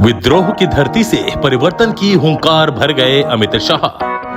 विद्रोह की धरती से परिवर्तन की हुंकार भर गए अमित शाह।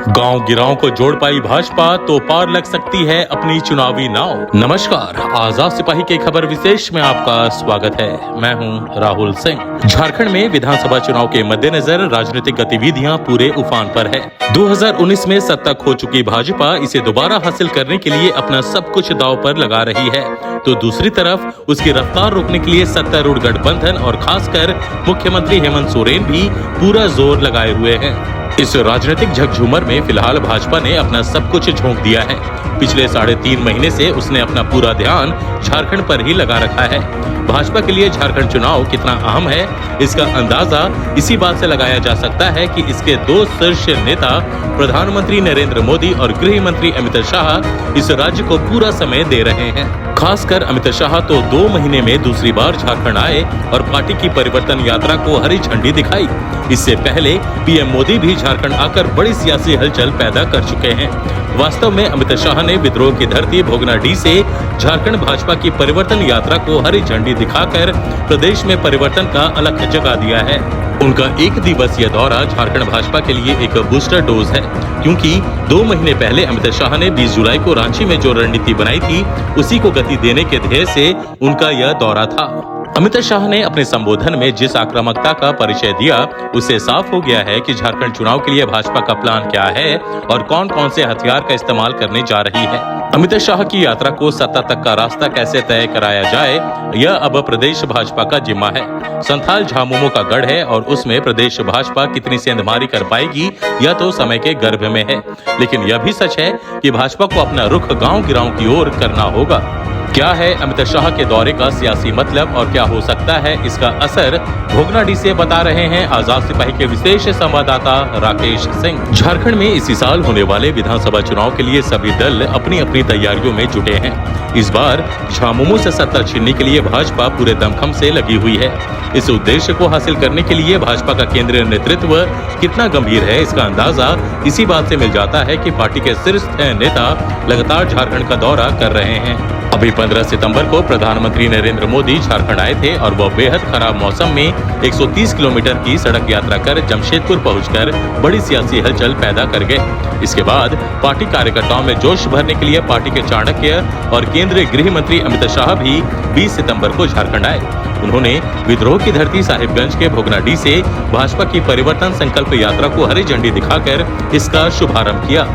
गांव गिरांव को जोड़ पाई भाजपा तो पार लग सकती है अपनी चुनावी नाव। नमस्कार, आजाद सिपाही के खबर विशेष में आपका स्वागत है। मैं हूं राहुल सिंह। झारखंड में विधानसभा चुनाव के मद्देनजर राजनीतिक गतिविधियां पूरे उफान पर है। 2019 में सत्ता खो चुकी भाजपा इसे दोबारा हासिल करने के लिए अपना सब कुछ दांव पर लगा रही है, तो दूसरी तरफ उसकी रफ्तार रोकने के लिए सत्तारूढ़ गठबंधन और खासकर मुख्यमंत्री हेमंत सोरेन भी पूरा जोर लगाए हुए हैं। इस राजनीतिक झकझूमर में फिलहाल भाजपा ने अपना सब कुछ झोंक दिया है। पिछले 3.5 महीने से उसने अपना पूरा ध्यान झारखंड पर ही लगा रखा है। भाजपा के लिए झारखंड चुनाव कितना अहम है, इसका अंदाजा इसी बात से लगाया जा सकता है कि इसके दो शीर्ष नेता प्रधानमंत्री नरेंद्र मोदी और गृह मंत्री अमित शाह इस राज्य को पूरा समय दे रहे हैं। खासकर अमित शाह तो 2 महीने में दूसरी बार झारखंड आए और पार्टी की परिवर्तन यात्रा को हरी झंडी दिखाई। इससे पहले पीएम मोदी भी झारखंड आकर बड़ी सियासी हलचल पैदा कर चुके हैं। वास्तव में अमित शाह ने विद्रोह की धरती भोगनाडीह से झारखंड भाजपा की परिवर्तन यात्रा को हरी झंडी दिखाकर प्रदेश में परिवर्तन का अलख जगा दिया है। उनका 1 दिवसीय दौरा झारखंड भाजपा के लिए एक बूस्टर डोज है, क्योंकि 2 महीने पहले अमित शाह ने 20 जुलाई को रांची में जो रणनीति बनाई थी उसी को गति देने के ध्येय से उनका यह दौरा था। अमित शाह ने अपने संबोधन में जिस आक्रामकता का परिचय दिया, उससे साफ हो गया है कि झारखंड चुनाव के लिए भाजपा का प्लान क्या है और कौन कौन से हथियार का इस्तेमाल करने जा रही है। अमित शाह की यात्रा को सत्ता तक का रास्ता कैसे तय कराया जाए, यह अब प्रदेश भाजपा का जिम्मा है। संथाल झामुमो का गढ़ है और उसमें प्रदेश भाजपा कितनी सेंधमारी कर पाएगी यह तो समय के गर्भ में है, लेकिन यह भी सच है कि भाजपा को अपना रुख गांव गिरांव की ओर करना होगा। क्या है अमित शाह के दौरे का सियासी मतलब और क्या हो सकता है इसका असर, भोगनाडीह से बता रहे हैं आजाद सिपाही के विशेष संवाददाता राकेश सिंह। झारखंड में इसी साल होने वाले विधानसभा चुनाव के लिए सभी दल अपनी अपनी तैयारियों में जुटे हैं। इस बार झामुमो से सत्ता छीनने के लिए भाजपा पूरे दमखम से लगी हुई है। इस उद्देश्य को हासिल करने के लिए भाजपा का केंद्रीय नेतृत्व कितना गंभीर है, इसका अंदाजा इसी बात से मिल जाता है कि पार्टी के शीर्ष नेता लगातार झारखंड का दौरा कर रहे हैं। अभी 15 सितंबर को प्रधानमंत्री नरेंद्र मोदी झारखंड आए थे और वह बेहद खराब मौसम में 130 किलोमीटर की सड़क यात्रा कर जमशेदपुर पहुंचकर बड़ी सियासी हलचल पैदा कर गए। इसके बाद पार्टी कार्यकर्ताओं में जोश भरने के लिए पार्टी के चाणक्य और केंद्रीय गृह मंत्री अमित शाह भी 20 सितंबर को झारखंड आए। उन्होंने विद्रोह की धरती साहिबगंज के भोगनाडीह से भाजपा की परिवर्तन संकल्प यात्रा को हरी झंडी दिखाकर इसका शुभारंभ किया।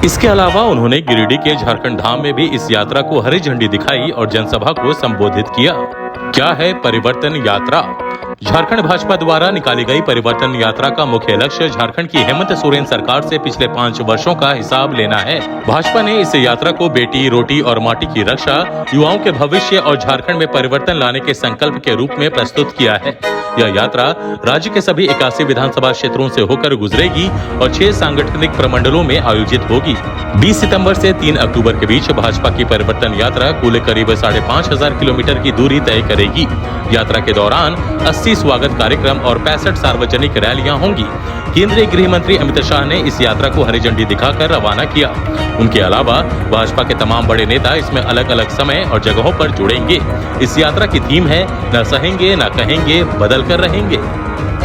इसके अलावा उन्होंने गिरिडीह के झारखंड धाम में भी इस यात्रा को हरी झंडी दिखाई और जनसभा को संबोधित किया। क्या है परिवर्तन यात्रा? झारखंड भाजपा द्वारा निकाली गई परिवर्तन यात्रा का मुख्य लक्ष्य झारखंड की हेमंत सोरेन सरकार से पिछले 5 वर्षों का हिसाब लेना है। भाजपा ने इस यात्रा को बेटी, रोटी और माटी की रक्षा, युवाओं के भविष्य और झारखंड में परिवर्तन लाने के संकल्प के रूप में प्रस्तुत किया है। यह यात्रा राज्य के सभी 81 विधानसभा क्षेत्रों से होकर गुजरेगी और 6 सांगठनिक प्रमंडलों में आयोजित होगी। 20 सितंबर से 3 अक्टूबर के बीच भाजपा की परिवर्तन यात्रा कुल करीब 5,500 किलोमीटर की दूरी तय करेगी। यात्रा के दौरान 80 स्वागत कार्यक्रम और 65 सार्वजनिक रैलियां होंगी। केंद्रीय गृह मंत्री अमित शाह ने इस यात्रा को हरी झंडी दिखाकर रवाना किया। उनके अलावा भाजपा के तमाम बड़े नेता इसमें अलग अलग समय और जगहों पर जुड़ेंगे। इस यात्रा की थीम है न सहेंगे न कहेंगे, बदल कर रहेंगे।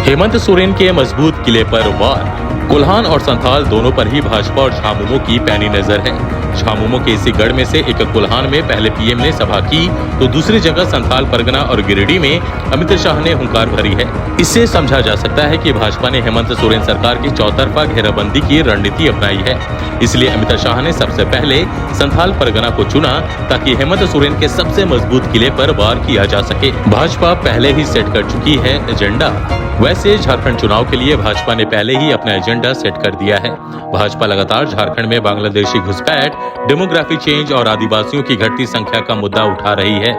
हेमंत सोरेन के मजबूत किले पर वार। कोल्हान और संथाल दोनों पर ही भाजपा और झामुमो की पैनी नजर है। झामुमो के इसी गढ़ में से एक कोल्हान में पहले पीएम ने सभा की, तो दूसरी जगह संथाल परगना और गिरिडीह में अमित शाह ने हुंकार भरी है। इससे समझा जा सकता है कि भाजपा ने हेमंत सोरेन सरकार की चौतरफा घेराबंदी की रणनीति अपनाई है। इसलिए अमित शाह ने सबसे पहले संथाल परगना को चुना ताकि हेमंत सोरेन के सबसे मजबूत किले पर वार किया जा सके। भाजपा पहले ही सेट कर चुकी है एजेंडा। वैसे झारखंड चुनाव के लिए भाजपा ने पहले ही अपना एजेंडा सेट कर दिया है। भाजपा लगातार झारखंड में बांग्लादेशी घुसपैठ, डेमोग्राफी चेंज और आदिवासियों की घटती संख्या का मुद्दा उठा रही है।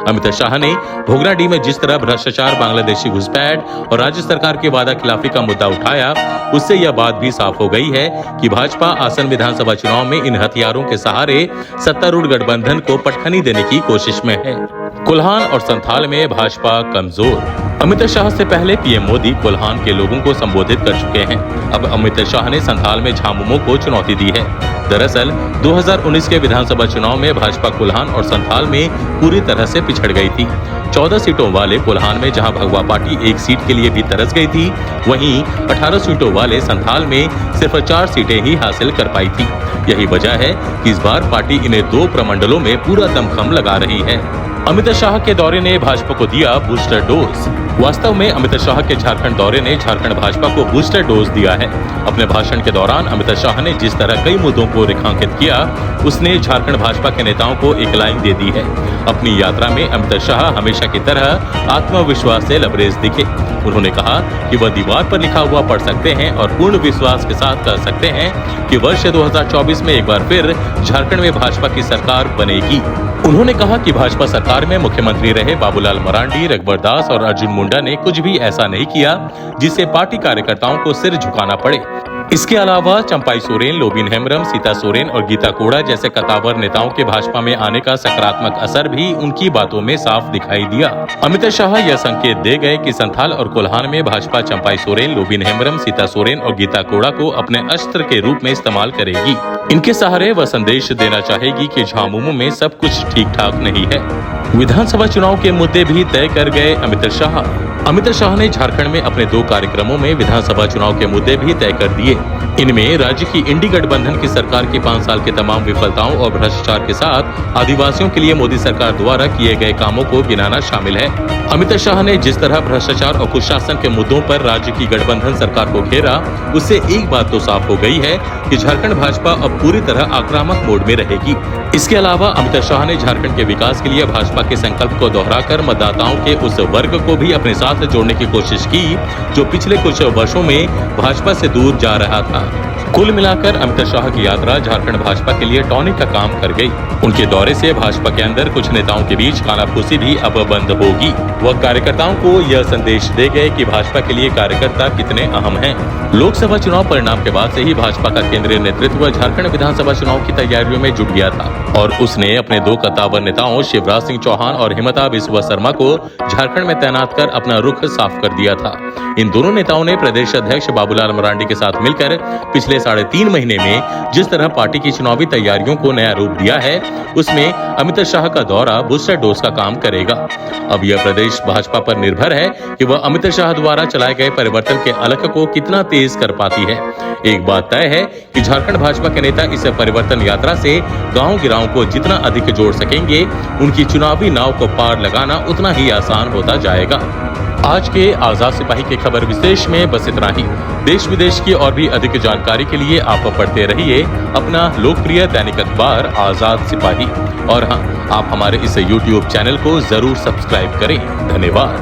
अमित शाह ने भोगनाडीह में जिस तरह भ्रष्टाचार, बांग्लादेशी घुसपैठ और राज्य सरकार के वादा खिलाफी का मुद्दा उठाया, उससे यह बात भी साफ हो गई है कि भाजपा आसन विधानसभा चुनाव में इन हथियारों के सहारे सत्तारूढ़ गठबंधन को पटखनी देने की कोशिश में है। कोल्हान और संथाल में भाजपा कमजोर। अमित शाह से पहले पीएम मोदी कोल्हान के लोगों को संबोधित कर चुके हैं। अब अमित शाह ने संथाल में झामुमो को चुनौती दी है। दरअसल 2019 के विधानसभा चुनाव में भाजपा कोल्हान और संथाल में पूरी तरह से पिछड़ गई थी। 14 सीटों वाले कोल्हान में जहां भगवा पार्टी एक सीट के लिए भी तरस गई थी, वहीं 18 सीटों वाले संथाल में सिर्फ 4 सीटें ही हासिल कर पाई थी। यही वजह है कि इस बार पार्टी इन्हें 2 प्रमंडलों में पूरा दमखम लगा रही है। अमित शाह के दौरे ने भाजपा को दिया बूस्टर डोज। वास्तव में अमित शाह के झारखंड दौरे ने झारखंड भाजपा को बूस्टर डोज दिया है। अपने भाषण के दौरान अमित शाह ने जिस तरह कई मुद्दों को रेखांकित किया, उसने झारखंड भाजपा के नेताओं को एक लाइन दे दी है। अपनी यात्रा में अमित शाह हमेशा की तरह आत्मविश्वास से लबरेज दिखे। उन्होंने कहा कि वह दीवार पर लिखा हुआ पढ़ सकते हैं और पूर्ण विश्वास के साथ कह सकते हैं कि वर्ष 2024 में एक बार फिर झारखंड में भाजपा की सरकार बनेगी। उन्होंने कहा कि भाजपा सरकार में मुख्यमंत्री रहे बाबूलाल मरांडी, रघुवर दास और अर्जुन मुंडा ने कुछ भी ऐसा नहीं किया जिससे पार्टी कार्यकर्ताओं को सिर झुकाना पड़े। इसके अलावा चंपाई सोरेन, लोबिन हेम्ब्रम, सीता सोरेन और गीता कोड़ा जैसे कद्दावर नेताओं के भाजपा में आने का सकारात्मक असर भी उनकी बातों में साफ दिखाई दिया। अमित शाह यह संकेत दे गए कि संथाल और कोल्हान में भाजपा चंपाई सोरेन, लोबिन हेम्ब्रम, सीता सोरेन और गीता कोड़ा को अपने अस्त्र के रूप में इस्तेमाल करेगी। इनके सहारे वह संदेश देना चाहेगी कि झामुमो में सब कुछ ठीक ठाक नहीं है। विधानसभा चुनाव के मुद्दे भी तय कर गए अमित शाह। अमित शाह ने झारखंड में अपने 2 कार्यक्रमों में विधानसभा चुनाव के मुद्दे भी तय कर दिए। इनमें राज्य की इंडी गठबंधन की सरकार की 5 साल की तमाम विफलताओं और भ्रष्टाचार के साथ आदिवासियों के लिए मोदी सरकार द्वारा किए गए कामों को गिनाना शामिल है। अमित शाह ने जिस तरह भ्रष्टाचार और कुशासन के मुद्दों पर राज्य की गठबंधन सरकार को घेरा, उससे एक बात तो साफ हो गई है कि झारखंड भाजपा अब पूरी तरह आक्रामक मोड में रहेगी। इसके अलावा अमित शाह ने झारखंड के विकास के लिए भाजपा के संकल्प को दोहराकर मतदाताओं के उस वर्ग को भी अपने साथ जोड़ने की कोशिश की जो पिछले कुछ वर्षों में भाजपा से दूर जा रहा था। कुल मिलाकर अमित शाह की यात्रा झारखंड भाजपा के लिए टॉनिक का काम कर गई। उनके दौरे से भाजपा के अंदर कुछ नेताओं के बीच कानाफूसी भी अब बंद होगी। वह कार्यकर्ताओं को यह संदेश दे गए कि भाजपा के लिए कार्यकर्ता कितने अहम हैं। लोकसभा चुनाव परिणाम के बाद से ही भाजपा का केंद्रीय नेतृत्व झारखंड विधानसभा चुनाव की तैयारियों में जुट गया था और उसने अपने 2 कद्दावर नेताओं शिवराज सिंह चौहान और हिमंता बिस्वा शर्मा को झारखंड में तैनात कर अपना रुख साफ कर दिया था। इन दोनों नेताओं ने प्रदेश अध्यक्ष बाबूलाल मरांडी के साथ मिलकर पिछले 3.5 महीने में जिस तरह पार्टी की चुनावी तैयारियों को नया रूप दिया है, उसमें अमित शाह का दौरा बूस्टर डोज का काम करेगा। अब यह प्रदेश भाजपा पर निर्भर है कि वह अमित शाह द्वारा चलाए गए परिवर्तन के अलख को कितना तेज कर पाती है। एक बात तय है कि झारखंड भाजपा के नेता इस परिवर्तन यात्रा से गांव गिराओं को जितना अधिक जोड़ सकेंगे, उनकी चुनावी नाव को पार लगाना उतना ही आसान होता जाएगा। आज के आजाद सिपाही के खबर विशेष में बस इतना ही। देश विदेश की और भी अधिक जानकारी के लिए आप पढ़ते रहिए अपना लोकप्रिय दैनिक अखबार आजाद सिपाही। और हाँ, आप हमारे इस YouTube चैनल को जरूर सब्सक्राइब करें। धन्यवाद।